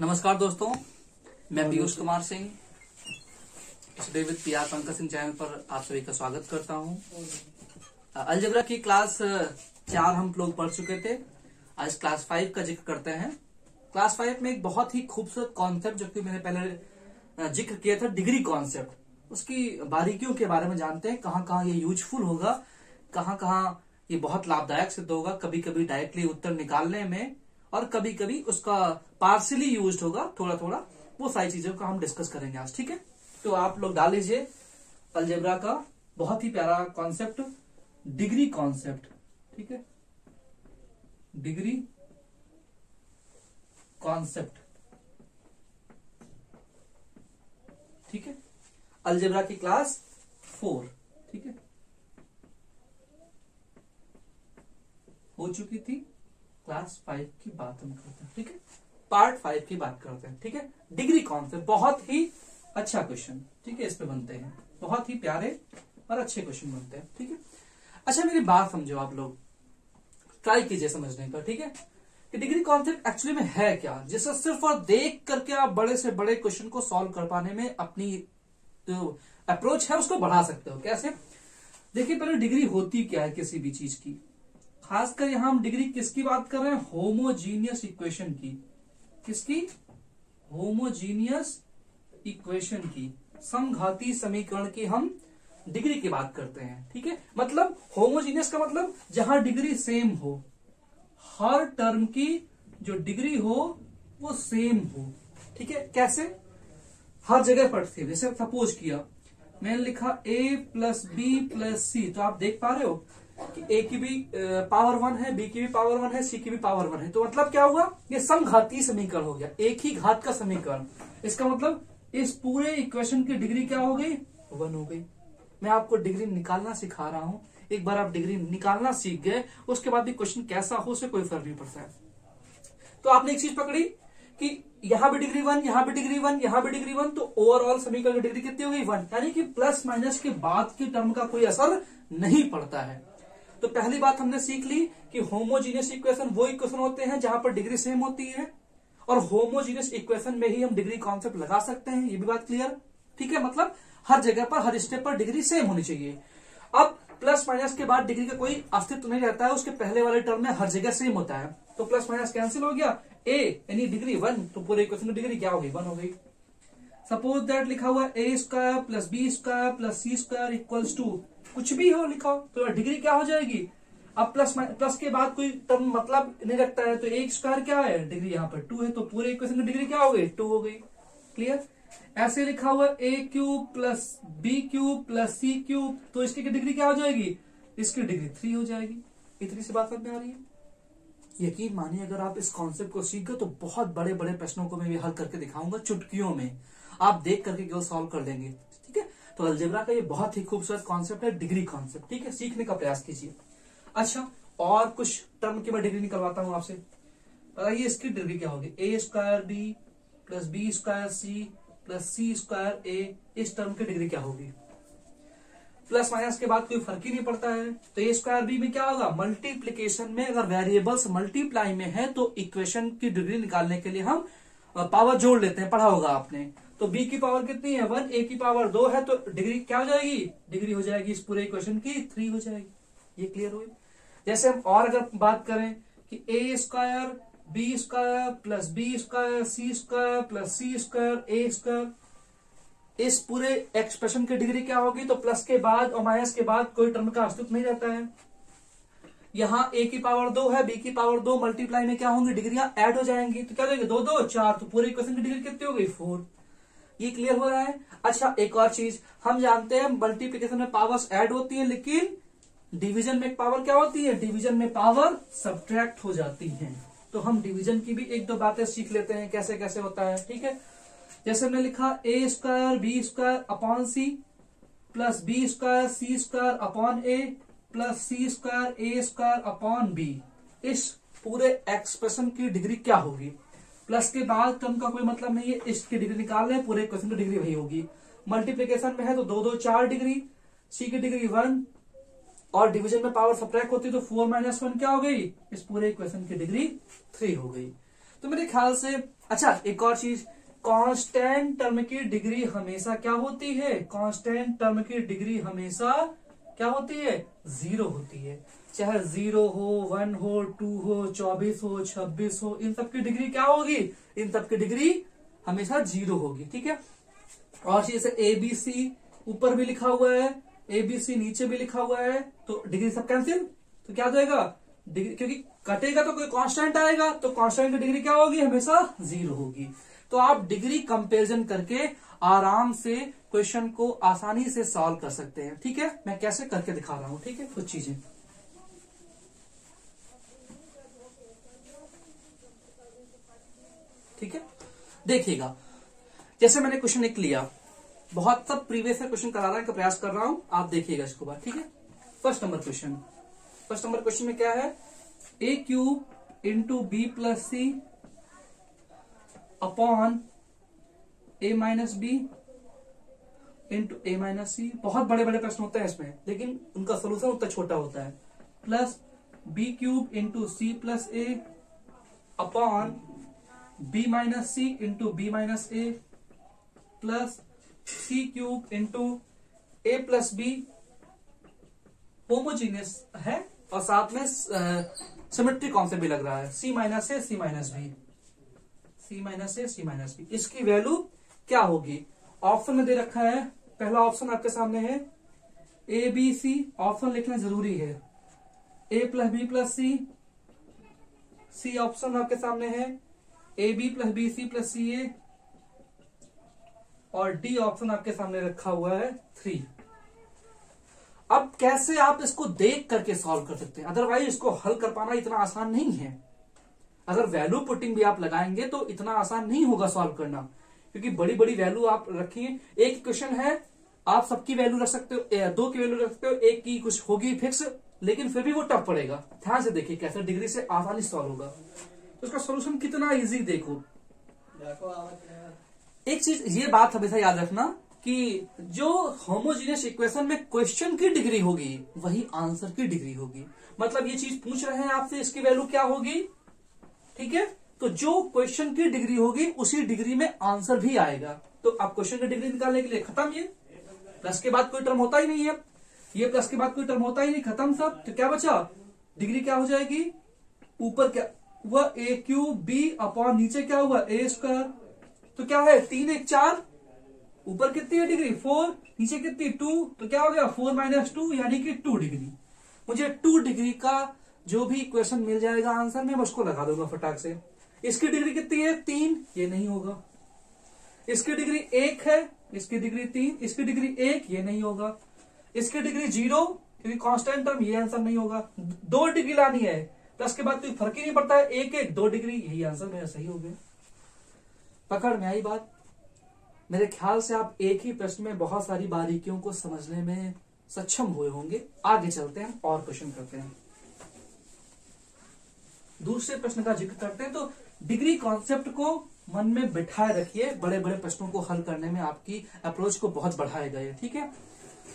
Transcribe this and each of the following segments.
नमस्कार दोस्तों, मैं Piyush Kumar Singh study with PR Pankaj Singh channel पर आप सभी का स्वागत करता हूं। अलजेब्रा की क्लास 4 हम लोग पढ़ चुके थे। आज क्लास 5 का जिक्र करते हैं। क्लास 5 में एक बहुत ही खूबसूरत कॉन्सेप्ट जो कि मैंने पहले जिक्र किया था, डिग्री कॉन्सेप्ट, उसकी बारीकियों के बारे में जानते हैं। कहाँ कहाँ ये यूजफुल होगा, कहाँ कहाँ ये बहुत लाभदायक सिद्ध होगा, कभी कभी डायरेक्टली उत्तर निकालने में और कभी कभी उसका पार्शियली यूज्ड होगा थोड़ा थोड़ा। वो सारी चीजों का हम डिस्कस करेंगे आज, ठीक है। तो आप लोग डाल लीजिए अलजेब्रा का बहुत ही प्यारा कॉन्सेप्ट, डिग्री कॉन्सेप्ट, ठीक है, डिग्री कॉन्सेप्ट, ठीक है। अलजेब्रा की क्लास 4, ठीक है, हो चुकी थी। क्लास 5 की बात हम करते हैं, ठीक है, पार्ट 5 की बात करते हैं, ठीक है। डिग्री कॉन्सेप्ट बहुत ही अच्छा क्वेश्चन, ठीक है, इस पे बनते हैं, बहुत ही प्यारे और अच्छे क्वेश्चन बनते हैं, ठीक है। अच्छा, मेरी बात समझो, आप लोग ट्राई कीजिए समझने का, ठीक है, कि डिग्री कॉन्सेप्ट एक्चुअली में है क्या, जिससे सिर्फ और देख करके आप बड़े से बड़े क्वेश्चन को सॉल्व कर पाने में अपनी जो अप्रोच है उसको बढ़ा सकते हो। कैसे? देखिए, पहले डिग्री होती क्या है किसी भी चीज की। खासकर यहां हम डिग्री किसकी बात कर रहे हैं? होमोजीनियस इक्वेशन की। किसकी? होमोजीनियस इक्वेशन की, समघाती समीकरण की हम डिग्री की बात करते हैं, ठीक है। मतलब होमोजीनियस का मतलब जहां डिग्री सेम हो, हर टर्म की जो डिग्री हो वो सेम हो, ठीक है। कैसे? हर जगह पर थे। जैसे सपोज किया, मैंने लिखा a प्लस बी प्लस सी, तो आप देख पा रहे हो कि a की भी पावर 1 है, b की भी पावर 1 है, c की भी पावर 1 है। तो मतलब क्या हुआ? ये समघाती समीकरण हो गया, एक ही घात का समीकरण। इसका मतलब इस पूरे इक्वेशन की डिग्री क्या हो गई? 1 हो गई। मैं आपको डिग्री निकालना सिखा रहा हूं। एक बार आप डिग्री निकालना सीख गए, उसके बाद भी क्वेश्चन कैसा हो उससे कोई फर्क नहीं पड़ता है। तो आपने एक चीज पकड़ी कि यहां भी डिग्री 1, यहां भी डिग्री 1, यहां भी डिग्री 1, तो ओवरऑल समीकरण की डिग्री कितनी हो गई? 1। यानी कि प्लस माइनस के बाद की टर्म का कोई असर नहीं पड़ता है। तो पहली बात हमने सीख ली कि होमोजीनियस इक्वेशन वो इक्वेशन होते हैं जहां पर डिग्री सेम होती है, और होमोजीनियस इक्वेशन में ही हम डिग्री कॉन्सेप्ट लगा सकते हैं। ये भी बात क्लियर, ठीक है। मतलब हर जगह पर, हर स्टेप पर डिग्री सेम होनी चाहिए। अब प्लस माइनस के बाद डिग्री का कोई अस्तित्व नहीं रहता है, उसके पहले वाले टर्म में हर जगह सेम होता है। तो प्लस माइनस कैंसिल हो गया, a यानी डिग्री 1, तो पूरे इक्वेशन की डिग्री क्या हो गई? 1 हो गई। सपोज दैट लिखा हुआ a square plus b square plus c square equals to कुछ भी हो लिखा हो, तो डिग्री क्या हो जाएगी? अब प्लस के बाद कोई टर्म मतलब नहीं रखता है, तो a स्क्वायर क्या है? डिग्री यहाँ पर 2 है, तो पूरे इक्वेशन की डिग्री क्या हो गई? 2 हो गई। क्लियर? ऐसे लिखा हुआ a cube plus b cube plus c cube, तो इसकी डिग्री क्या हो जाएगी? इसकी डिग्री 3 हो जाएगी। इतनी सी बात समझ में आ रही है? यकीन मानिए, अगर आप इस कॉन्सेप्ट को सीख गए तो बहुत बड़े बड़े प्रश्नों को मैं भी हल करके दिखाऊंगा चुटकियों में। आप देख करके केवल सॉल्व कर लेंगे, ठीक है। तो अलजेब्रा का ये बहुत ही खूबसूरत कॉन्सेप्ट है, डिग्री कॉन्सेप्ट, ठीक है। सीखने का प्रयास कीजिए। अच्छा, और कुछ टर्म की मैं डिग्री निकलवाता हूं आपसे। बताइए इसकी डिग्री क्या होगी? A square b plus b square c plus c square a, इस टर्म की डिग्री क्या होगी? प्लस माइनस के बाद कोई फर्क ही नहीं पड़ता है। तो ए स्क्वायर बी में क्या होगा? मल्टीप्लीकेशन में अगर वेरिएबल्स मल्टीप्लाई में है तो इक्वेशन की डिग्री निकालने के लिए हम पावर जोड़ लेते हैं, पढ़ा होगा आपने। तो b की पावर कितनी है? 1, a की पावर 2 है, तो डिग्री क्या हो जाएगी? डिग्री हो जाएगी इस पूरे इक्वेशन की 3 हो जाएगी। ये क्लियर हुई? जैसे हम और अगर बात करें कि a square b square plus b square c square plus c square a square, इस पूरे एक्सप्रेशन की डिग्री क्या होगी? तो प्लस के बाद और माइनस के बाद कोई टर्म का अस्तित्व नहीं रहता है। यहाँ a की पावर 2 है, b की पावर 2, मल्टीप्लाई में क्या होंगी? डिग्रियां ऐड हो जाएंगी, तो क्या हो जाएगी? 2 2 4, तो पूरे इक्वेशन की डिग्री कितनी हो गई? 4। ये क्लियर हो रहा है? अच्छा, एक और चीज हम जानते हैं, मल्टीप्लिकेशन में पावर्स ऐड होती है, लेकिन डिवीजन में पावर क्या होती है? डिवीजन में पावर सब्ट्रैक्ट हो जाती है। तो हम डिवीजन की भी एक दो बातें सीख लेते हैं, कैसे कैसे होता है, ठीक है। जैसे हमने लिखा a square b square upon c plus b square c square upon a plus c square a square upon b, इस पूरे एक्सप्रेशन की डिग्री क्या होगी? प्लस के बाद टर्म का कोई मतलब नहीं है, इसकी डिग्री निकाल रहे हैं, पूरे क्वेश्चन की डिग्री वही होगी। मल्टीप्लीकेशन में है तो 2 2 4 डिग्री, सी की डिग्री 1, और डिवीजन में पावर सब्ट्रैक्ट होती है तो 4 - 1 क्या हो गई? इस पूरे इक्वेशन की डिग्री 3 हो गई। तो मेरे ख्याल से अच्छा एक और चीज, कांस्टेंट टर्म की डिग्री हमेशा क्या होती है, कांस्टेंट टर्म की डिग्री हमेशा क्या होती है, 0 होती है। चाहे 0 हो, 1 हो, 2 हो, 24 हो, 26 हो, इन सब की डिग्री क्या होगी, इन सब की डिग्री हमेशा 0 होगी। ठीक है। और चीज ABC ऊपर भी लिखा हुआ है, ABC नीचे भी लिखा हुआ है, तो डिग्री सब कैंसिल, तो क्या जाएगा डिग्री, क्योंकि कटेगा तो कोई कांस्टेंट आएगा, तो कांस्टेंट की डिग्री क्या होगी, हमेशा 0 होगी। तो आप डिग्री कंपैरिजन करके आराम से क्वेश्चन को आसानी से सॉल्व कर सकते हैं। ठीक है, मैं कैसे करके दिखा रहा हूं। ठीक है, कुछ चीजें ठीक है, देखिएगा। जैसे मैंने क्वेश्चन एक लिया, बहुत सब प्रीवियस क्वेश्चन कराने का प्रयास कर रहा हूं, आप देखिएगा इसको बात। ठीक है, फर्स्ट नंबर क्वेश्चन में क्या है, a cube into b plus c upon a minus b into a minus c. बहुत बड़े बड़े प्रश्न होते हैं इसमें, लेकिन उनका सोल्यूशन उतना छोटा होता है। Plus b cube into c plus a upon b minus c into b minus a plus c cube into a plus b. Homogeneous है और साथ में सिमेट्री कॉन्सेप्ट भी लग रहा है, सी माइनस ए सी माइनस बी, सी माइनस ए सी माइनस बी। इसकी value क्या होगी, ऑप्शन में दे रखा है। पहला ऑप्शन आपके सामने है ए बी सी, ऑप्शन लिखना जरूरी है। A plus b plus c, c option आपके सामने है a b plus b c plus c a, और डी ऑप्शन आपके सामने रखा हुआ है 3। अब कैसे आप इसको देख करके सॉल्व कर सकते हैं, अदरवाइज इसको हल कर पाना इतना आसान नहीं है। अगर वैल्यू पुटिंग भी आप लगाएंगे तो इतना आसान नहीं होगा सॉल्व करना, क्योंकि बड़ी बड़ी वैल्यू आप रखिए। एक क्वेश्चन है, आप सबकी वैल्यू रख सकते हो, 2 की वैल्यू रख सकते हो, एक की कुछ होगी फिक्स, लेकिन फिर भी वो टफ पड़ेगा। ध्यान से देखिए कैसे डिग्री से आसानी सॉल्व होगा। तो इसका सोल्यूशन कितना इजी देखो। एक चीज ये बात हमेशा याद रखना कि जो होमोजीनियस इक्वेशन में क्वेश्चन की डिग्री होगी वही आंसर की डिग्री होगी। मतलब ये चीज पूछ रहे हैं आपसे, इसकी वैल्यू क्या होगी, ठीक है। तो जो क्वेश्चन की डिग्री होगी उसी डिग्री में आंसर भी आएगा। तो आप क्वेश्चन की डिग्री निकालने के लिए खत्म, ये प्लस के बाद कोई टर्म होता ही नहीं है, ये प्लस के बाद कोई टर्म होता ही नहीं, खत्म सब। तो क्या बचा, डिग्री क्या हो जाएगी, ऊपर क्या हुआ ए क्यूब बी अपॉन नीचे क्या हुआ ए स्क्वायर। तो क्या है 3 1 4, ऊपर कितनी है डिग्री 4, नीचे कितनी 2, तो क्या हो गया 4 माइनस 2 यानी कि 2 डिग्री। मुझे 2 डिग्री का जो भी इक्वेशन मिल जाएगा आंसर में, मैं उसको लगा दूंगा फटाक से। इसकी डिग्री कितनी है 3, ये नहीं होगा। इसकी डिग्री 1 है, इसकी डिग्री 3, इसकी डिग्री 1, ये नहीं होगा। इसकी डिग्री 0 क्योंकि कांस्टेंट टर्म, ये आंसर नहीं होगा। 2 डिग्री लानी है, प्लस के बाद कोई फर्क ही नहीं पड़ता है, 1 1 2 डिग्री, यही आंसर मेरा सही हो गया। पकड़ में आई बात। मेरे ख्याल से आप एक ही प्रश्न में बहुत सारी बारीकियों को समझने में सक्षम हुए होंगे। आगे चलते हैं और क्वेश्चन करते हैं, दूसरे प्रश्न का जिक्र करते हैं। तो डिग्री कॉन्सेप्ट को मन में बिठाए रखिए, बड़े बड़े प्रश्नों को हल करने में आपकी अप्रोच को बहुत बढ़ाएगा ये, ठीक है।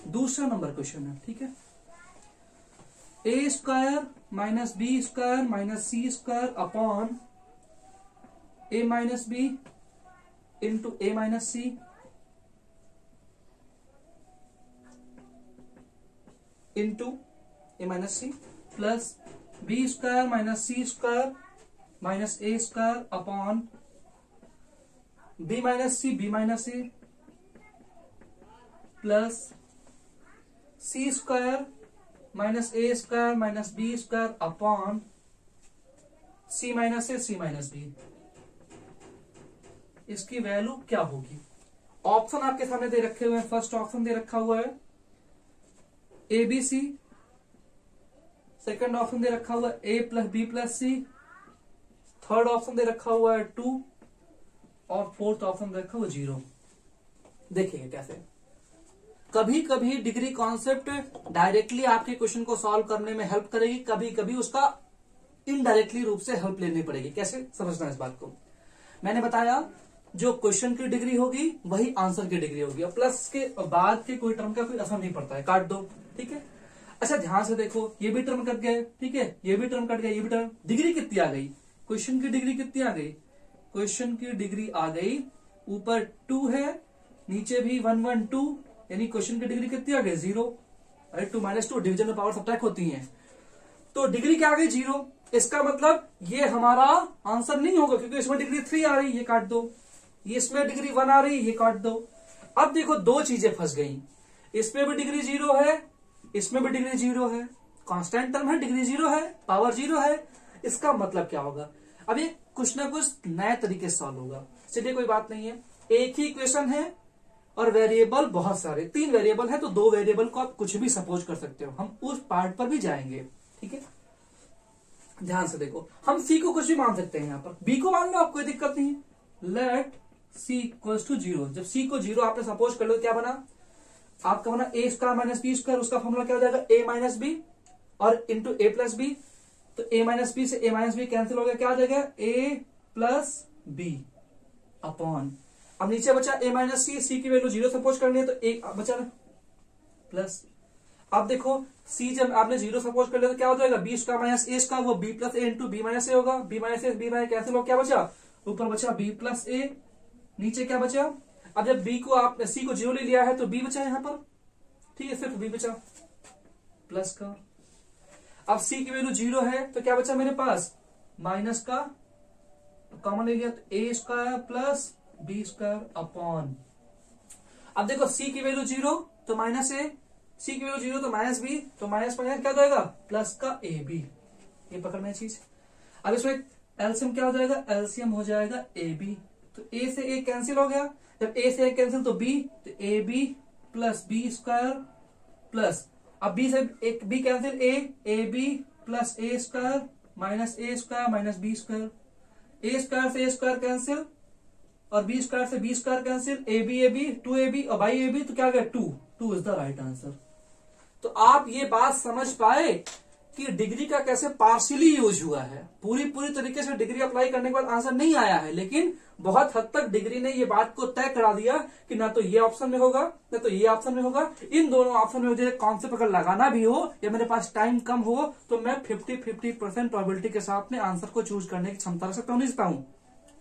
दूसरा नंबर क्वेश्चन है, ठीक है। A square minus b square minus c square upon a minus b into a minus c into a minus c plus b square minus c square minus a square upon b minus c plus c square minus a square minus b square upon c minus b. इसकी value क्या होगी। Option आपके सामने दे रखे हुए हैं। First option दे रखा हुआ है a b c, second option दे रखा हुआ है a plus b plus c, third option दे रखा हुआ है 2 और फोर्थ ऑप्शन दे रखा हुआ 0। देखिए कैसे कभी कभी डिग्री कॉन्सेप्ट डायरेक्टली आपके क्वेश्चन को सॉल्व करने में हेल्प करेगी, कभी कभी उसका इनडायरेक्टली रूप से हेल्प लेनी पड़ेगी। कैसे समझना इस बात को, मैंने बताया जो क्वेश्चन की डिग्री होगी वही आंसर की डिग्री होगी, और प्लस के बाद के कोई टर्म का कोई असर नहीं पड़ता है, काट दो, ठीक है। अच्छा ध्यान से देखो, ये भी टर्म कट गए, ठीक है, ये भी टर्म कट गया, ये भी टर्म, डिग्री कितनी आ गई, क्वेश्चन की डिग्री कितनी आ गई? क्वेश्चन की डिग्री आ गई, ऊपर 2 है, नीचे भी 1 1 2, यानी क्वेश्चन की डिग्री कितनी आ गई? 0। राइट, 2 - 2 डिवीजन में पावर सब्ट्रैक्ट होती है, तो डिग्री क्या आ गई? 0। इसका मतलब ये हमारा आंसर नहीं होगा, क्योंकि इसमें डिग्री 3 आ रही, ये काट दो, ये इसमें डिग्री 1 आ रही, ये काट दो। अब देखो दो चीजें फंस गई, इसमें भी डिग्री 0 है, इसमें भी डिग्री 0 है, कांस्टेंट टर्म है, डिग्री 0 है, पावर 0 है। इसका मतलब क्या होगा? अब ये कुछ ना कुछ नए तरीके से सॉल्व होगा। चलिए कोई बात नहीं है, एक ही इक्वेशन है और वेरिएबल बहुत सारे, 3 वेरिएबल है, तो 2 वेरिएबल को आप कुछ भी सपोज कर सकते हो। हम उस पार्ट पर भी जाएंगे, ठीक है। ध्यान से देखो, हम सी को कुछ भी मान सकते हैं, यहाँ पर बी को मान लो, आप कोई दिक्कत नहीं है। Let c equals to 0। जब सी को 0 आपने सपोज कर लो, क्या बना आपका? बना ए स्क्वायर माइनस बी स्क्वायर। उसका फॉर्मूला क्या हो जाएगा? ए माइनस बी और इंटू ए प्लस बी। तो ए माइनस बी से ए माइनस बी कैंसिल हो गया, क्या आ जाएगा? ए प्लस बी अपॉन, अब नीचे बचा ए माइनस सी, सी की वैल्यू 0 सपोज करनी है, तो ए बचा प्लस। अब देखो सी जब आपने 0 सपोज कर लिया तो क्या हो जाएगा? B square minus a square, वो b plus a into b minus a होगा। B minus a b minus cancel हो, क्या बचा? ऊपर बचा बी प्लस ए, नीचे क्या बचा? अब जब बी को आपने सी को 0 ले लिया है तो बी बचा यहाँ पर, ठीक है, सिर्फ बी बचा प्लस का। अब सी की वैल्यू 0 है तो क्या बचा मेरे पास? माइनस का कॉमन ले लिया, तो a square plus b square upon. अब देखो सी की वैल्यू 0 तो माइनस ए, सी की वैल्यू 0 तो माइनस बी, तो माइनस माइनस क्या हो जाएगा? प्लस का ए बी। ये पकड़ना है चीज। अब इसमें एलसीएम क्या हो जाएगा? एलसीएम हो जाएगा ए बी। तो ए से ए कैंसिल हो गया, जब ए से ए कैंसिल तो बी, तो a b plus b square plus, अब बी से एक b cancel, a b plus a square minus b square. A square से ए स्क्वायर कैंसिल और बी स्क्वायर से b square cancel, a b 2ab और by A B, तो क्या गया? 2 इज द राइट आंसर। तो आप ये बात समझ पाए कि डिग्री का कैसे पार्शियली यूज हुआ है। पूरी तरीके से डिग्री अप्लाई करने के बाद आंसर नहीं आया है, लेकिन बहुत हद तक डिग्री ने ये बात को तय करा दिया कि ना तो ये ऑप्शन में होगा ना तो ये ऑप्शन में होगा। इन दोनों ऑप्शन में मुझे कॉन्सेप्ट अगर लगाना भी हो या मेरे पास टाइम कम हो तो मैं 50% प्रोबेबिलिटी के साथ में आंसर को चूज करने की क्षमता रख सकता हूं, नहीं सकता हूं,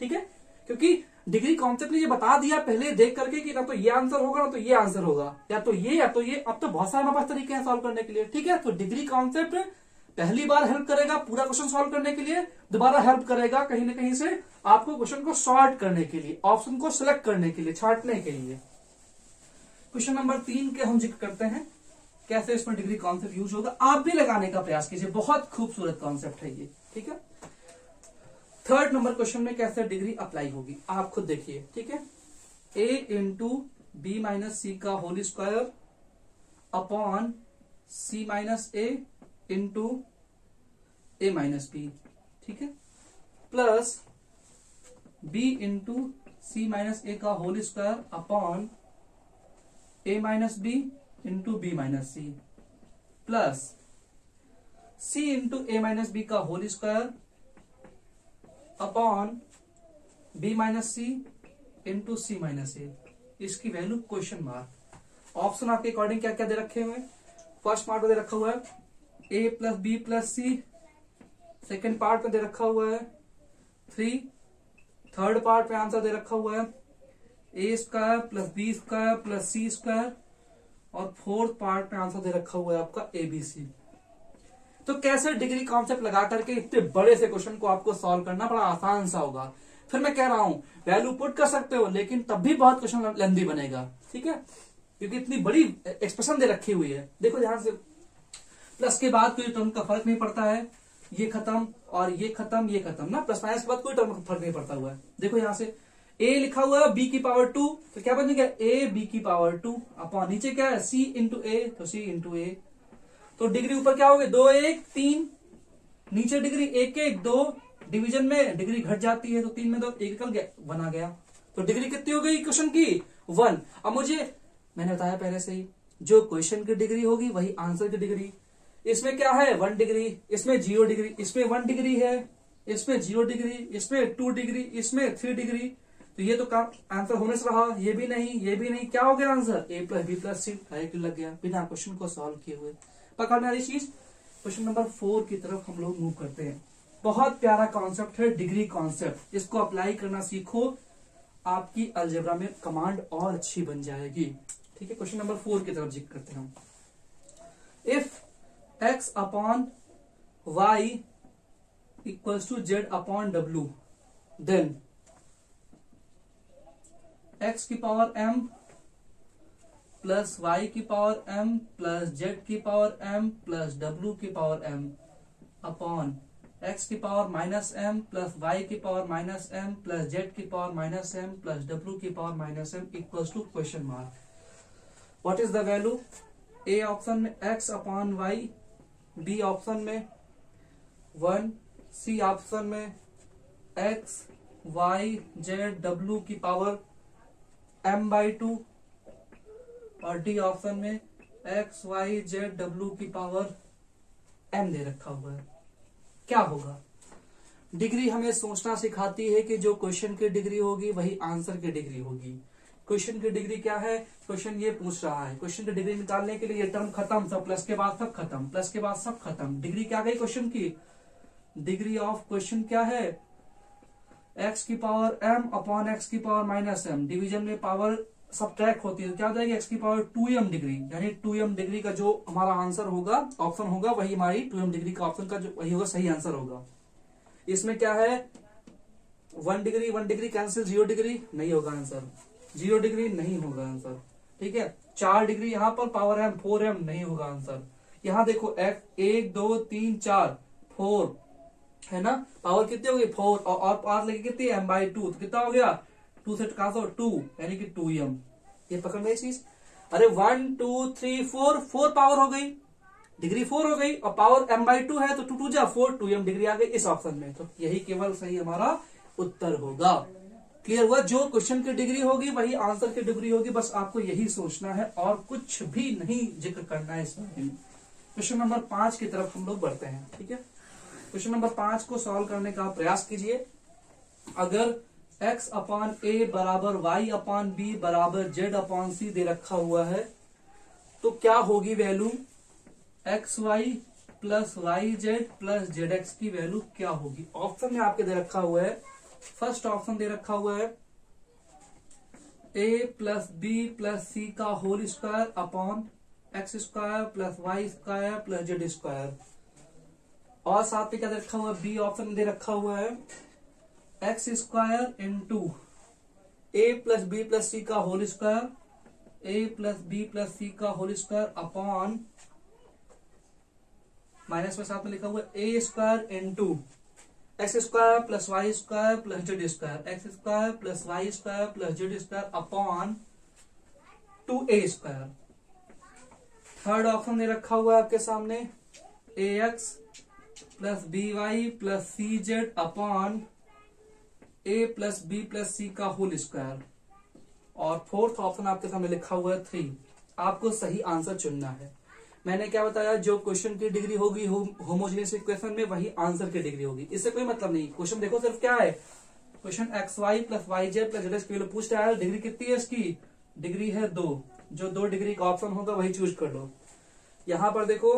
ठीक है। क्योंकि डिग्री कॉन्सेप्ट ने ये बता दिया पहले देख करके कि ना तो ये आंसर होगा ना तो ये आंसर होगा, या तो ये या तो ये। अब तो बहुत सारे हमारे पास तरीके हैं सॉल्व करने के लिए, ठीक है। तो डिग्री कॉन्सेप्ट पहली बार हेल्प करेगा पूरा क्वेश्चन सॉल्व करने के लिए, दोबारा हेल्प करेगा कहीं ना कहीं से आपको क्वेश्चन को सॉर्ट करने के लिए, ऑप्शन को सिलेक्ट करने के लिए, छांटने के लिए। क्वेश्चन नंबर 3 के हम जिक्र करते हैं कैसे इसमें डिग्री कॉन्सेप्ट यूज होगा। आप भी लगाने का प्रयास कीजिए, बहुत खूबसूरत कॉन्सेप्ट है ये, ठीक है। 3rd नंबर क्वेश्चन में कैसे डिग्री अप्लाई होगी आप खुद देखिए, ठीक है। a into b minus c का whole square upon c minus a into a minus b, ठीक है, plus b into c minus a का whole square upon a minus b into b minus c, plus c into a minus b का whole square upon b minus c into c minus a. इसकी value question mark. Option आपके according क्या क्या दे रखे हुए हैं? First part में दे रखा हुआ है a plus b plus c, second part में दे रखा हुआ है 3, थर्ड पार्ट में आंसर दे रखा हुआ है a square plus b square plus c square, और फोर्थ पार्ट में आंसर दे रखा हुआ है आपका ABC। तो कैसे डिग्री कॉन्सेप्ट लगा करके इतने बड़े से क्वेश्चन को आपको सॉल्व करना बड़ा आसान सा होगा। फिर मैं कह रहा हूं वैल्यू पुट कर सकते हो, लेकिन तब भी बहुत क्वेश्चन लेंदी बनेगा, ठीक है, क्योंकि इतनी बड़ी एक्सप्रेशन दे रखी हुई है। देखो ध्यान से, प्लस के बाद कोई टर्म का फर्क नहीं पड़ता है, ये खत्म और ये खत्म, ये खत्म ना, प्लस माइनस के बाद कोई टर्म का फर्क नहीं पड़ता हुआ है। देखो यहां से a लिखा हुआ है b की पावर 2, तो क्या बन गया a b की पावर 2 अपॉन नीचे क्या है c इंटू ए, तो c इंटू ए। तो डिग्री ऊपर क्या हो गई 2 1 3, नीचे डिग्री 1 1 2, डिवीजन में डिग्री घट जाती है तो 3 में 2 1 निकल गया 1 आ गया। तो डिग्री कितनी हो गई क्वेश्चन की 1। अब मुझे मैंने बताया पहले से ही जो क्वेश्चन की डिग्री होगी वही आंसर की डिग्री। इसमें क्या है 1 डिग्री, इसमें 0 डिग्री, इसमें 1 डिग्री है, इसमें 0 डिग्री, इसमें 2 डिग्री, इसमें 3 डिग्री। तो ये तो आंसर होने से रहा, ये भी नहीं, ये भी नहीं, क्या हो गया answer a plus b plus c directly लग गया बिना क्वेश्चन को सॉल्व किए हुए। पकड़ने वाली चीज। क्वेश्चन नंबर 4 की तरफ हम लोग मूव करते हैं। बहुत प्यारा कॉन्सेप्ट है डिग्री कॉन्सेप्ट, इसको अप्लाई करना सीखो, आपकी अलजेब्रा में कमांड और अच्छी बन जाएगी। ठीक है, क्वेश्चन नंबर 4 की तरफ जिक्र करते हैं हम। If x upon y equals to z upon w, then x की पावर m प्लस y की पावर m प्लस z की पावर m प्लस w की पावर m अपॉन x की power minus m plus y की power minus m plus z की power minus m plus w की power minus m equals to question mark. What is the value? A option में x upon y, B option में 1, सी option में x y z w की power m/2 और d option में x y z w की power m दे रखा हुआ है। क्या होगा? डिग्री हमें सोचना सिखाती है कि जो क्वेश्चन की डिग्री होगी वही आंसर की डिग्री होगी। क्वेश्चन की डिग्री क्या है? क्वेश्चन ये पूछ रहा है, क्वेश्चन की डिग्री निकालने के लिए ये टर्म खत्म, सब प्लस के बाद सब खत्म, प्लस के बाद सब खत्म। डिग्री क्या गई क्वेश्चन की? डिग्री ऑफ क्वेश्चन क्या है? x की पावर m अपॉन x की पावर माइनस m, डिवीजन में पावर सबट्रैक्ट होती है तो क्या हो जाएगी? x की पावर 2m डिग्री, यानी 2m डिग्री का जो हमारा आंसर होगा, ऑप्शन होगा, वही हमारी 2m डिग्री का ऑप्शन का जो वही होगा, सही आंसर होगा। इसमें क्या है? 1 डिग्री कैंसिल, 0 डिग्री नहीं होगा आंसर, 0 डिग्री नहीं होगा आंसर। ठीक है, 4 डिग्री यहाँ पर पावर m 4m नहीं होगा आंसर। यहाँ देखो 1 2 3 4 4 है ना, पावर कितनी होगी? 4 और पावर लेके कितनी? m/2, तो कितना हो गया? 2 से काटो 2 यानी कि 2m। ये पकड़ में चीज। अरे 1 2 3 4 पावर हो गई, डिग्री 4 हो गई और पावर m/2 है तो 2 2 जा 4, 2m डिग्री आ गई इस ऑप्शन में, तो यही केवल सही हमारा उत्तर होगा। क्लियर हुआ? जो क्वेश्चन की डिग्री होगी वही आंसर की डिग्री होगी, बस आपको यही सोचना है और कुछ भी नहीं जिक्र करना है इस बारे में। क्वेश्चन नंबर 5 की तरफ हम लोग बढ़ते हैं। ठीक है, क्वेश्चन नंबर 5 को सॉल्व करने का प्रयास कीजिए। अगर x अपॉन ए बराबर y अपॉन बी बराबर z अपॉन सी दे रखा हुआ है तो क्या होगी value? X y plus y z plus z x की वैल्यू क्या होगी? ऑप्शन में आपके दे रखा हुआ है, फर्स्ट ऑप्शन दे रखा हुआ है a plus b plus c का whole square upon x square plus y square plus z square, और साथ में क्या दे रखा हुआ है? बी ऑप्शन में दे रखा हुआ है x square into a plus b plus c का होल स्क्वायर, ए प्लस बी प्लस सी का होल स्क्वायर अपॉन माइनस में साथ में लिखा हुआ है a square into x square plus y square plus z square, x square plus y square plus z square upon 2a square. Third option दे रखा हुआ है आपके सामने a x plus b y plus c z upon a plus b plus c का whole square, और fourth option आपके सामने लिखा हुआ है 3। आपको सही आंसर चुनना है। मैंने क्या बताया? जो क्वेश्चन की डिग्री होगी होमोजेनियस इक्वेशन में वही आंसर की डिग्री होगी। इससे कोई मतलब नहीं। क्वेश्चन देखो सिर्फ क्या है, question x y plus y z plus z x की वैल्यू पूछ रहा है। डिग्री कितनी है इसकी? डिग्री है 2। जो 2 डिग्री का ऑप्शन होगा वही चूज कर लो। यहाँ पर देखो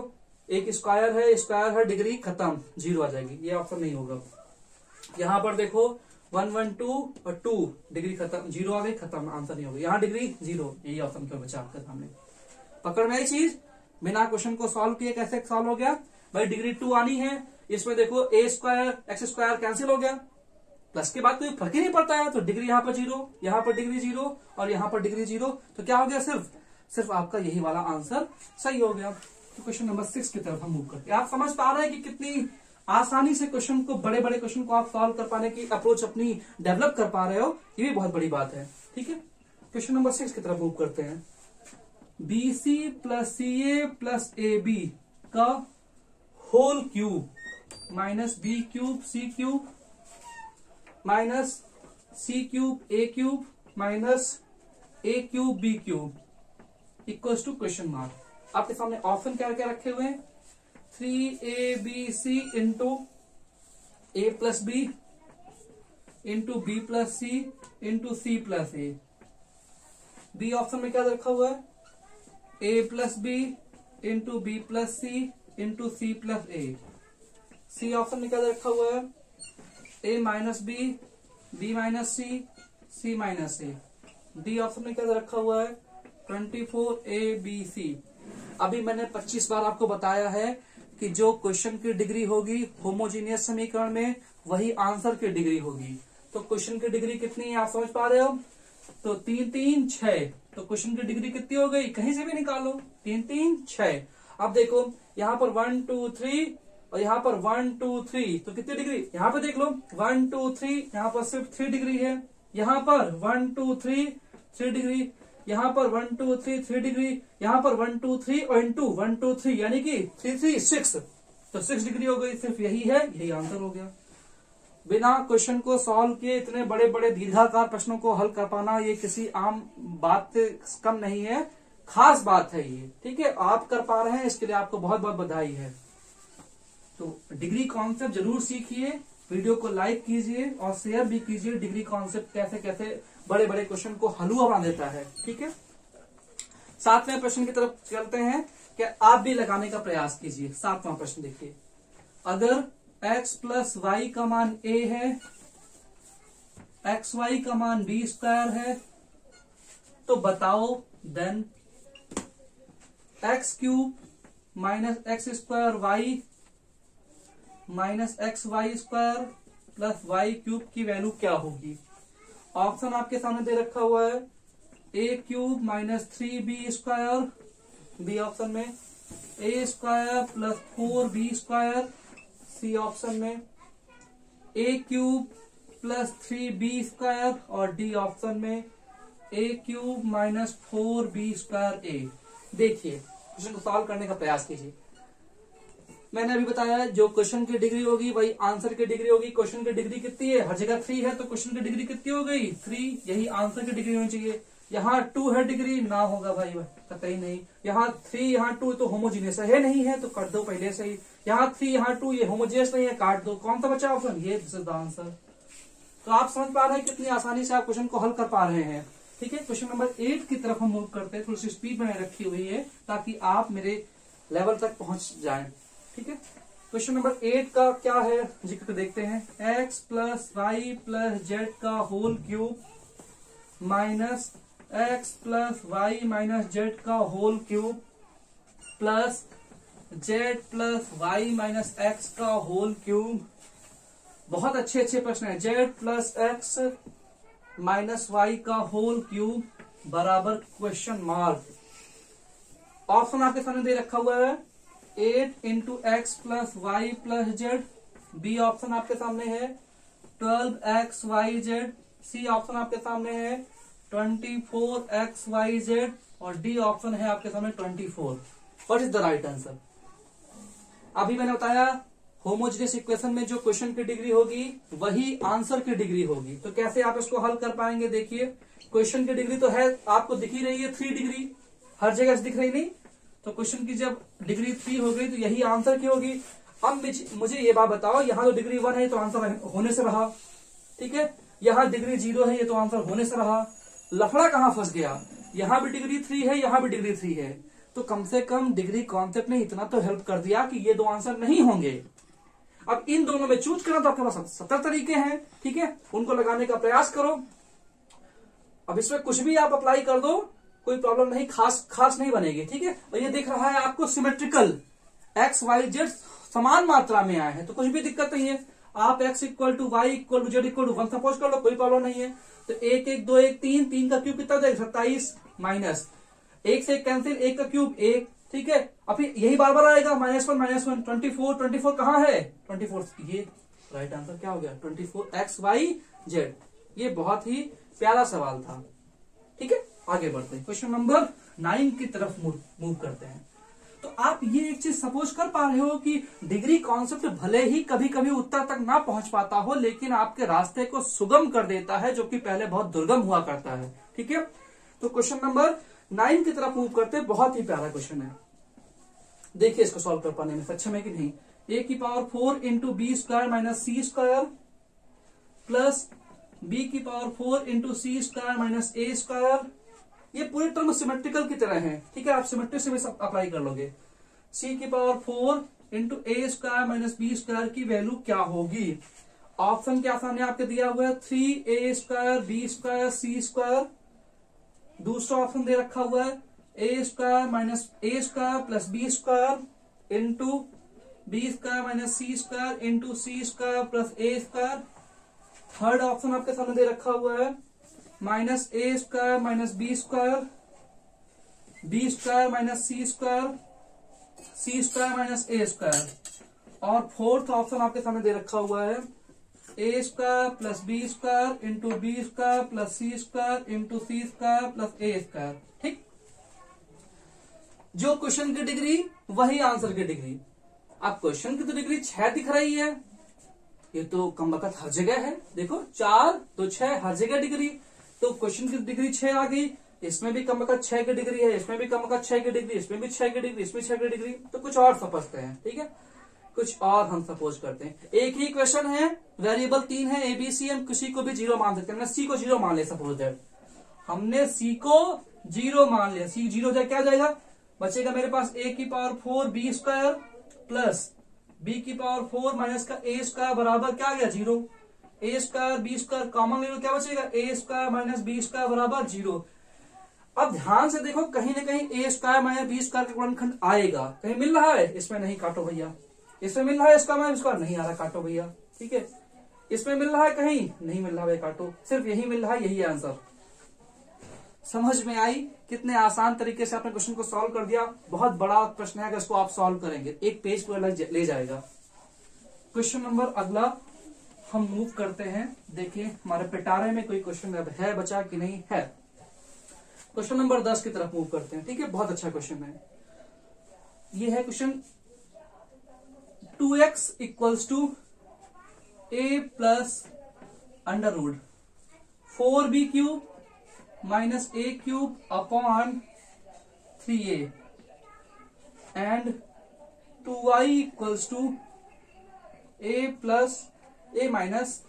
एक स्क्वायर है, डिग्री खत्म, 0 आ जाएगी, ये ऑप्शन नहीं होगा। यहाँ पर देखो 1 1 2 और 2 डिग्री खत्म, 0 आ गई, खत्म, आंसर नहीं होगा। यहाँ डिग्री 0, यही ऑप्शन क्यों बचा आपके सामने। पकड़ में आई चीज? बिना क्वेश्चन को सॉल्व किए कैसे सॉल्व हो गया भाई? डिग्री 2 आनी है, इसमें देखो ए स्क्वायर एक्स स्क्वायर कैंसिल हो गया, प्लस के बाद कोई फर्क ही नहीं पड़ता है, तो डिग्री यहाँ पर 0, यहाँ पर डिग्री 0 और यहाँ पर डिग्री 0, तो क्या हो गया? सिर्फ आपका यही वाला आंसर सही हो गया। तो क्वेश्चन नंबर 6 की तरफ हम मूव करते हैं। आप समझ पा रहे हैं कि कितनी आसानी से क्वेश्चन को, बड़े बड़े क्वेश्चन को आप सॉल्व कर पाने की अप्रोच अपनी डेवलप कर पा रहे हो, ये भी बहुत बड़ी बात है। ठीक है, क्वेश्चन नंबर 6 की तरफ मूव करते हैं। BC plus CA plus AB का whole cube minus B cube C cube minus C cube A cube minus A cube B cube equals to question mark. आपके सामने ऑप्शन क्या क्या रखे हुए हैं? 3ABC into A plus B into B plus C into C plus A। B option में क्या रखा हुआ है? A plus b into b plus c into c plus a. C option में क्या रखा हुआ है, ए माइनस बी, बी माइनस सी, सी माइनस ए। डी ऑप्शन में क्या रखा हुआ है, 24 ए बी सी। अभी मैंने 25 बार आपको बताया है कि जो क्वेश्चन की डिग्री होगी होमोजीनियस समीकरण में, वही आंसर की डिग्री होगी। तो क्वेश्चन की डिग्री कितनी है आप समझ पा रहे हो, तो 3 3 6, तो क्वेश्चन की डिग्री कितनी हो गई, कहीं से भी निकालो, 3 3 6। अब देखो यहाँ पर 1 2 3 और यहाँ पर 1 2 3, तो कितनी डिग्री, यहाँ पे देख लो 1 2 3, यहाँ पर सिर्फ 3 डिग्री है, यहाँ पर 1 2 3 3 डिग्री, यहाँ पर 1 2 3 3 डिग्री, यहाँ पर 1 2 3 और इंटू 1 2 3 यानी कि 3 3 6, तो 6 डिग्री हो गई। सिर्फ यही है, यही आंसर हो गया। बिना क्वेश्चन को सॉल्व किए इतने बड़े बड़े दीर्घाकार प्रश्नों को हल कर पाना ये किसी आम बात से कम नहीं है, खास बात है ये, ठीक है। आप कर पा रहे हैं, इसके लिए आपको बहुत बहुत बधाई है। तो डिग्री कॉन्सेप्ट जरूर सीखिए, वीडियो को लाइक कीजिए और शेयर भी कीजिए। डिग्री कॉन्सेप्ट कैसे कैसे बड़े बड़े क्वेश्चन को हलवा बना देता है, ठीक है। 7वें प्रश्न की तरफ चलते हैं, क्या आप भी लगाने का प्रयास कीजिए। 7वां प्रश्न देखिए, अगर x प्लस वाई का मान a है, एक्स वाई का मान b स्क्वायर है, तो बताओ then x cube minus x square y minus x y square plus y cube की वैल्यू क्या होगी। ऑप्शन आपके सामने दे रखा हुआ है, a cube minus 3b square, b option में a square plus 4b square, c option में a cube plus 3b square और डी ऑप्शन में a cube minus 4b square a. देखिए क्वेश्चन को सॉल्व करने का प्रयास कीजिए। मैंने अभी बताया जो क्वेश्चन की डिग्री होगी वही आंसर की डिग्री होगी। क्वेश्चन की डिग्री कितनी है, हर जगह 3 है, तो क्वेश्चन की डिग्री कितनी हो गई 3, यही आंसर की डिग्री होनी चाहिए। यहाँ 2 है डिग्री, ना होगा भाई कतई नहीं। यहाँ 3 यहाँ 2 तो होमोजीनियस है नहीं है, तो कर दो पहले से ही। यहाँ 3 यहाँ 2 ये होमोजीनियस नहीं है, काट दो। कौन सा बचा ऑप्शन, ये दिस इज द आंसर। तो आप समझ पा रहे हैं कितनी आसानी से आप क्वेश्चन को हल कर पा रहे हैं, ठीक है। क्वेश्चन नंबर 8 की तरफ हम मूव करते हैं। थोड़ी सी स्पीड मैंने रखी हुई है ताकि आप मेरे लेवल तक पहुंच जाएं, ठीक है। क्वेश्चन नंबर 8 का क्या है जिक्र देखते हैं। X plus y plus z का whole cube minus x plus y minus z का whole cube plus z plus y minus x का होल क्यूब। बहुत अच्छे अच्छे प्रश्न है। Z plus x minus y का होल क्यूब बराबर क्वेश्चन मार्क। ऑप्शन आपके सामने दे रखा हुआ है 8 into x plus y plus z, b option आपके सामने है 12 एक्स वाई जेड, सी ऑप्शन आपके सामने है 24 एक्स वाई जेड और डी ऑप्शन है आपके सामने 24। What is the right answer. अभी मैंने बताया होमोजेनियस इक्वेशन में जो क्वेश्चन की डिग्री होगी वही आंसर की डिग्री होगी। तो कैसे आप इसको हल कर पाएंगे, देखिए क्वेश्चन की डिग्री तो है आपको दिख ही रही है 3 डिग्री, हर जगह से दिख रही नहीं। तो क्वेश्चन की जब डिग्री 3 हो गई तो यही आंसर की होगी। अब मुझे ये बात बताओ, यहाँ तो डिग्री 1 है तो आंसर होने से रहा, ठीक है। यहाँ डिग्री 0 है ये तो आंसर होने से रहा। लफड़ा कहाँ फंस गया, यहाँ भी डिग्री 3 है यहाँ भी डिग्री 3 है। तो कम से कम डिग्री कॉन्सेप्ट ने इतना तो हेल्प कर दिया कि ये 2 आंसर नहीं होंगे। अब इन दोनों में चूज करना तो आपके पास 70 तरीके हैं, ठीक है, उनको लगाने का प्रयास करो। अब इसमें कुछ भी आप अप्लाई कर दो, कोई प्रॉब्लम नहीं, खास नहीं बनेगी, ठीक है। और ये दिख रहा है आपको सिमेट्रिकल, एक्स वाई जेड समान मात्रा में आए हैं तो कुछ भी दिक्कत नहीं है। आप x equal to y equal to z equal to 1 suppose कर लो, कोई प्रॉब्लम नहीं है। तो 1 1 2 1 3, 3 का क्यूब कितना देगा 27 माइनस 1 से कैंसिल, 1 का क्यूब 1, ठीक है। अब यही बार बार आएगा -1 24 कहाँ है 24, ये राइट आंसर क्या हो गया 24 एक्स वाई जेड। ये बहुत ही प्यारा सवाल था, ठीक है। आगे बढ़ते हैं, क्वेश्चन नंबर 9 की तरफ मूव करते हैं। तो आप ये एक चीज सपोज कर पा रहे हो कि डिग्री कॉन्सेप्ट भले ही कभी कभी उत्तर तक ना पहुंच पाता हो, लेकिन आपके रास्ते को सुगम कर देता है, जो कि पहले बहुत दुर्गम हुआ करता है, ठीक है। तो क्वेश्चन नंबर 9 की तरफ मूव करते हैं। बहुत ही प्यारा क्वेश्चन है, देखिए इसको सॉल्व कर पाने में सक्षम है कि नहीं। a की power 4 into b square minus c square plus b की power 4 into c square minus a square. ये पूरे टर्म सिमेट्रिकल की तरह है, ठीक है, आप सिमेट्रिक से भी अप्लाई कर लोगे। c की पावर 4 इंटू ए स्क्वायर माइनस बी स्क्वायर की वैल्यू क्या होगी। ऑप्शन क्या सामने आपके दिया हुआ है, 3a square b square c square. दूसरा ऑप्शन दे रखा हुआ है a square minus a square plus b square into b square minus c square into c square plus a square. Third option आपके सामने दे रखा हुआ है minus a square minus b square minus c square minus a square. और fourth option आपके सामने दे रखा हुआ है a square plus b square into b square plus c square into c square plus a square. ठीक, जो question की डिग्री वही आंसर की डिग्री। अब क्वेश्चन की तो डिग्री 6 दिख रही है, ये तो कमबख्त हर जगह है। देखो 4 तो 6 हर जगह डिग्री, तो क्वेश्चन की डिग्री 6 आ गई। इसमें भी कमबख्त 6 की डिग्री है, इसमें भी कमबख्त 6 की डिग्री, इसमें भी 6 की डिग्री, इसमें 6 की डिग्री। तो कुछ और समझते हैं, ठीक है, कुछ और हम सपोज करते हैं। एक ही क्वेश्चन है, वेरिएबल 3 है एबीसी, हम किसी को भी 0 मान सकते हैं। हमने सी को 0 मान लिया, सपोज दैट हमने सी को 0 मान लिया। सी 0 जाए क्या जाएगा, बचेगा मेरे पास a की power 4 b square plus b की पावर 4 माइनस का a स्क्वायर बराबर क्या गया 0। a square b square common ले लो, क्या बचेगा a square minus b square बराबर 0। अब ध्यान से देखो, कहीं ना कहीं a square minus b square का गुणनखंड आएगा, कहीं मिल रहा है, इसमें नहीं, काटो भैया। इसमें मिल रहा है इसका माइनस स्क्वायर, नहीं आ रहा, काटो भैया। ठीक है, इसमें मिल रहा है, कहीं नहीं मिल रहा है, काटो। सिर्फ यही मिल रहा है, यही आंसर। समझ में आई कितने आसान तरीके से आपने क्वेश्चन को सॉल्व कर दिया। बहुत बड़ा प्रश्न है, अगर इसको आप सॉल्व करेंगे एक पेज को अलग ले जाएगा। क्वेश्चन नंबर अगला हम मूव करते हैं। देखिए हमारे पिटारे में कोई क्वेश्चन अब है बचा कि नहीं है। क्वेश्चन नंबर 10 की तरफ मूव करते हैं। ठीक है, बहुत अच्छा क्वेश्चन है। ये है question 2x equals to a plus under root 4b cube minus a cube upon 3a and 2y equals to a plus a minus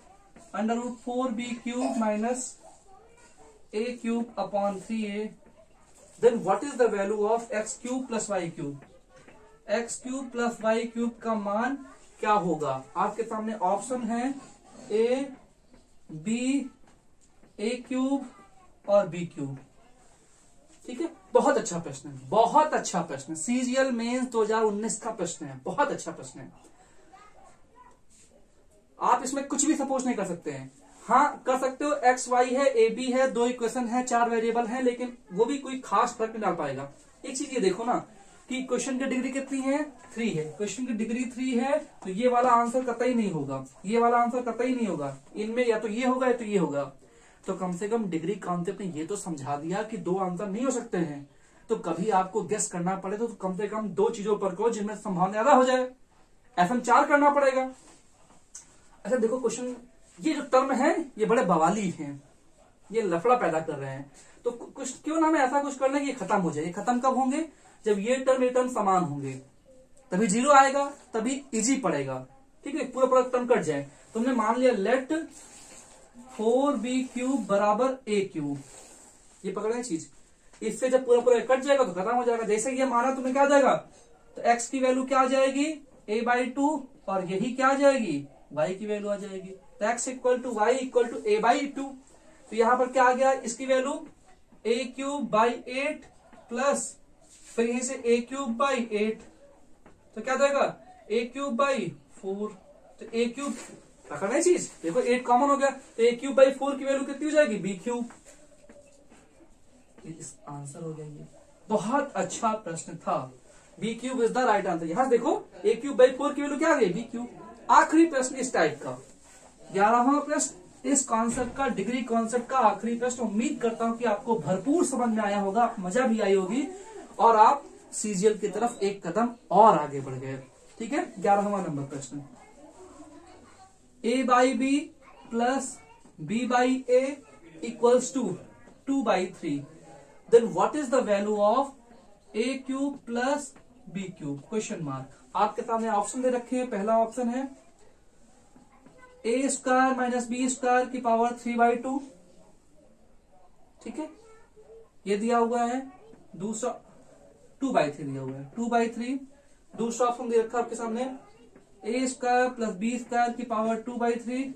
under root 4b cube minus a cube upon 3a। Then what is the value of x cube plus y cube. x cube plus y cube का मान क्या होगा। आपके सामने option है a b a cube और b cube. ठीक है, बहुत अच्छा प्रश्न है, बहुत अच्छा प्रश्न है। सीजीएल मेंस 2019 का प्रश्न है, बहुत अच्छा प्रश्न है। आप इसमें कुछ भी सपोज नहीं कर सकते हैं। हाँ कर सकते हो, एक्स वाई है, ए बी है, 2 इक्वेशन है, 4 वेरिएबल है, लेकिन वो भी कोई खास फर्क नहीं डाल पाएगा। एक चीज ये देखो ना कि क्वेश्चन की डिग्री कितनी है, 3 है। क्वेश्चन की डिग्री 3 है, तो ये वाला आंसर कतई नहीं होगा, ये वाला आंसर कतई नहीं होगा। इनमें या तो ये होगा या तो ये होगा। तो कम से कम डिग्री कॉन्सेप्ट ने ये तो समझा दिया कि 2 आंसर नहीं हो सकते हैं। तो कभी आपको गेस करना पड़े तो कम से कम 2 चीजों पर करो जिनमें संभावना ज्यादा हो जाए। ऐसा 4 करना पड़ेगा। अच्छा देखो क्वेश्चन, ये जो टर्म है ये बड़े बवाली हैं, ये लफड़ा पैदा कर रहे हैं। तो कुछ क्यों ना हमें ऐसा कुछ करना कि ये खत्म हो जाए। ये खत्म कब होंगे, जब ये टर्म समान होंगे, तभी 0 आएगा, तभी इजी पड़ेगा। ठीक है, पूरा टर्म कट जाए। तुमने मान लिया लेट 4b क्यूब बराबर a क्यूब, ये पकड़े चीज। इससे जब पूरा कट जाएगा तो खत्म हो जाएगा। जैसे ये माना तुम्हें क्या आ जाएगा, तो x की वैल्यू क्या आ जाएगी a/2 और यही क्या आ जाएगी y की वैल्यू आ जाएगी। तो x equal to y equal to a/2। तो यहां पर क्या आ गया, इसकी value a cube by 8 plus फिर यहीं से a क्यूब बाई 8, तो क्या देगा a क्यूब बाई 4। तो a क्यूब पकड़ना चीज, देखो 8 कॉमन हो गया, तो a क्यूब बाई 4 की वैल्यू कितनी हो जाएगी b क्यूब। इस आंसर हो गया ये। बहुत अच्छा प्रश्न था, b cube is the right answer. यहां देखो a क्यूब बाई 4 की वैल्यू क्या आ गई b क्यूब। आखिरी प्रश्न इस टाइप का, 11वां प्रश्न इस कॉन्सेप्ट का, डिग्री कॉन्सेप्ट का आखिरी प्रश्न। उम्मीद करता हूं कि आपको भरपूर समझ में आया होगा, मजा भी आई होगी और आप सीजीएल की तरफ एक कदम और आगे बढ़ गए। ठीक है, 11वां नंबर प्रश्न, a/b plus b/a equals to 2/3। Then what is the value of a cube plus b cube question mark. आपके सामने ऑप्शन दे रखे हैं। पहला ऑप्शन है a square minus b square की पावर 3/2। ठीक है, ये दिया हुआ है। दूसरा 2/3 दिया हुआ है, 2/3 दूसरा ऑप्शन दे रखा है आपके सामने ए स्क्वायर प्लस बी स्क्वायर की पावर 2/3।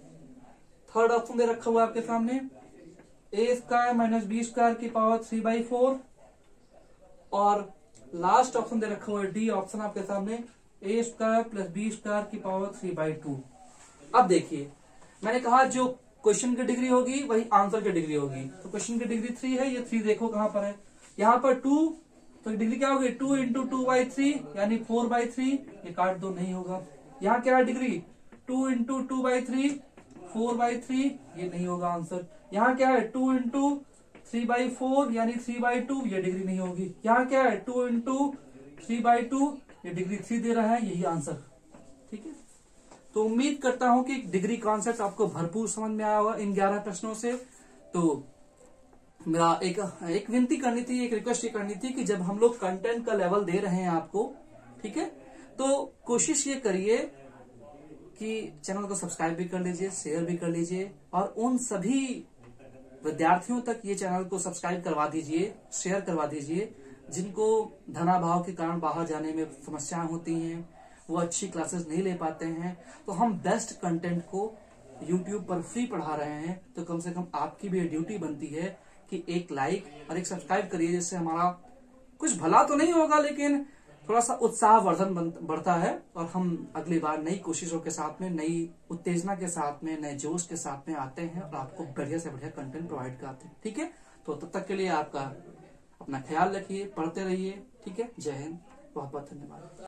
थर्ड ऑप्शन दे रखा हुआ आपके सामने ए स्क्वायर माइनस बी स्क्वायर की पावर 3/4। और लास्ट ऑप्शन दे रखा हुआ है डी ऑप्शन आपके सामने ए स्क्वायर प्लस बी स्क्वायर की पावर 3/2। अब देखिए मैंने कहा जो क्वेश्चन की डिग्री होगी वही आंसर की डिग्री होगी। तो क्वेश्चन की डिग्री 3 है, ये 3 देखो कहां पर है, यहाँ पर 2, तो डिग्री क्या होगी 2 इंटू 2/3 यानी 4/3। ये काट दो नहीं होगा। यहाँ क्या है डिग्री 2 इंटू 2/3 4/3, ये नहीं होगा आंसर। यहाँ क्या है 2 इंटू 3/4 यानी 3/2, ये डिग्री नहीं होगी। यहाँ क्या है 2 इंटू 3/2, ये डिग्री 3 दे रहा है, यही आंसर। ठीक है, तो उम्मीद करता हूं कि डिग्री कॉन्सेप्ट आपको भरपूर समझ में आया होगा इन 11 प्रश्नों से। तो मेरा एक विनती करनी थी, एक रिक्वेस्ट ये करनी थी कि जब हम लोग कंटेंट का लेवल दे रहे हैं आपको, ठीक है, तो कोशिश ये करिए कि चैनल को सब्सक्राइब भी कर लीजिए, शेयर भी कर लीजिए और उन सभी विद्यार्थियों तक ये चैनल को सब्सक्राइब करवा दीजिए, शेयर करवा दीजिए जिनको धनाभाव के कारण बाहर जाने में समस्याएं होती हैं, वो अच्छी क्लासेस नहीं ले पाते हैं। तो हम बेस्ट कंटेंट को YouTube पर फ्री पढ़ा रहे हैं, तो कम से कम आपकी भी ड्यूटी बनती है कि एक लाइक और एक सब्सक्राइब करिए, जिससे हमारा कुछ भला तो नहीं होगा लेकिन थोड़ा सा उत्साहवर्धन बढ़ता है और हम अगली बार नई कोशिशों के साथ में, नई उत्तेजना के साथ में, नए जोश के साथ में आते हैं और आपको बढ़िया से बढ़िया कंटेंट प्रोवाइड कराते हैं। ठीक है, तो तब तक के लिए आपका अपना ख्याल रखिए, पढ़ते रहिए। ठीक है, जय हिंद, बहुत बहुत धन्यवाद।